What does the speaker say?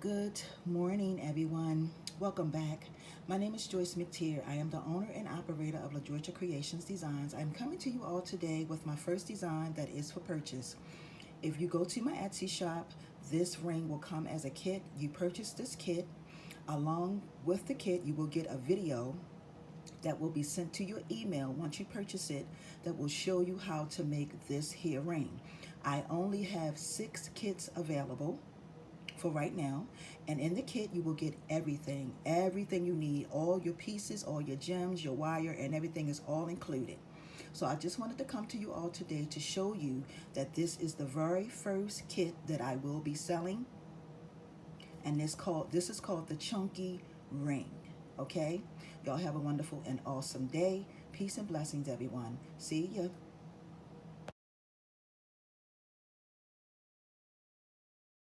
Good morning, everyone. Welcome back. My name is Joyce McTeer. I am the owner and operator of La Georgia Creations Designs. I'm coming to you all today with my first design that is for purchase. If you go to my Etsy shop, this ring will come as a kit. You purchase this kit. Along with the kit, you will get a video that will be sent to your email once you purchase it that will show you how to make this here ring. I only have 6 kits available for right now, and in the kit you will get everything you need, all your pieces, all your gems, your wire, and everything is all included. So I just wanted to come to you all today to show you that this is the very first kit that I will be selling, and this is called the Chunky Ring. Okay, y'all have a wonderful and awesome day. Peace and blessings, everyone. See ya.